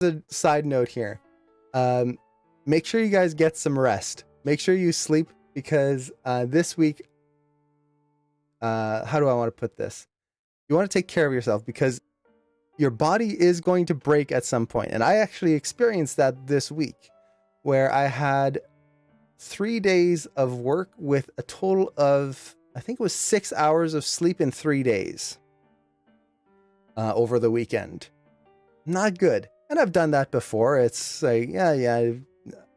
a side note here. Um, Make sure you guys get some rest. Make sure you sleep because this week, how do I want to put this? You want to take care of yourself because your body is going to break at some point. And I actually experienced that this week where I had 3 days of work with a total of, I think it was 6 hours of sleep in 3 days over the weekend. Not good. And I've done that before. It's like, yeah.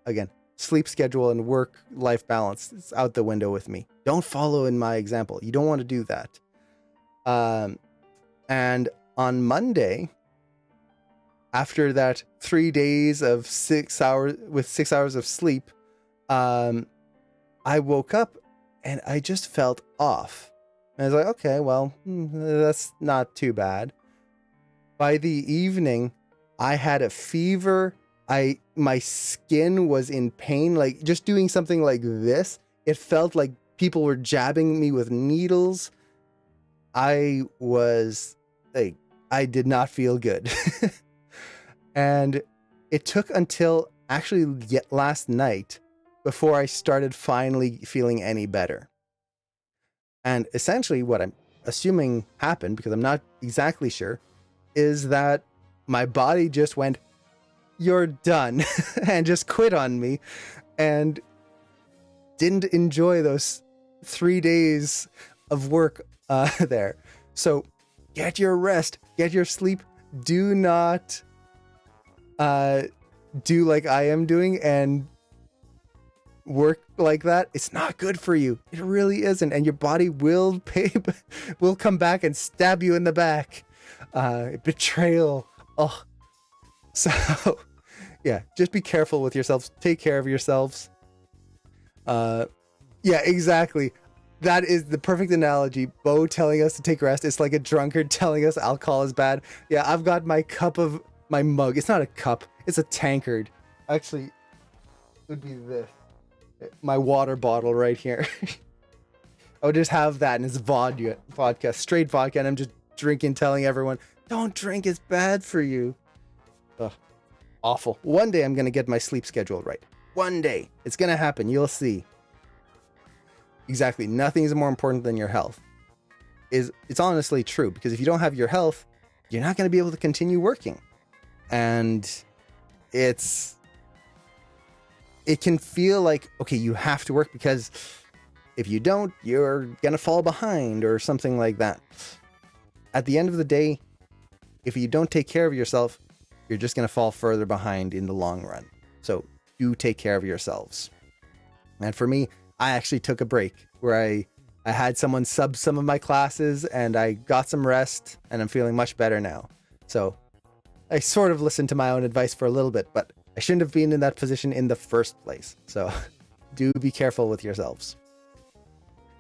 Again, sleep schedule and work-life balance is out the window with me. Don't follow in my example. You don't want to do that. And on Monday, after that 3 days of 6 hours with 6 hours of sleep, I woke up and I just felt off. And I was like, okay, well, that's not too bad. By the evening, I had a fever. My skin was in pain. Like just doing something like this, it felt like people were jabbing me with needles. I did not feel good. And it took until actually last night before I started finally feeling any better. And essentially what I'm assuming happened, because I'm not exactly sure, is that my body just went, "You're done," and just quit on me and didn't enjoy those 3 days of work there. So get your rest, get your sleep. Do not do like I am doing and work like that. It's not good for you. It really isn't. And your body will will come back and stab you in the back. Betrayal. Oh, so yeah, just be careful with yourselves. Take care of yourselves. Yeah, exactly. That is the perfect analogy. Bo telling us to take rest. It's like a drunkard telling us alcohol is bad. Yeah, I've got my mug. It's not a cup. It's a tankard. Actually, it would be this. My water bottle right here. I would just have that and it's vodka, straight vodka. And I'm just drinking, telling everyone, don't drink. It's bad for you. Ugh. Awful. One day I'm going to get my sleep schedule right. One day. It's going to happen. You'll see. Exactly. Nothing is more important than your health. It's honestly true, because if you don't have your health, you're not going to be able to continue working. And it can feel like, okay, you have to work because if you don't, you're going to fall behind or something like that. At the end of the day, if you don't take care of yourself, you're just going to fall further behind in the long run. So do take care of yourselves. And for me, I actually took a break where I had someone sub some of my classes and I got some rest and I'm feeling much better now. So I sort of listened to my own advice for a little bit, but I shouldn't have been in that position in the first place. So do be careful with yourselves.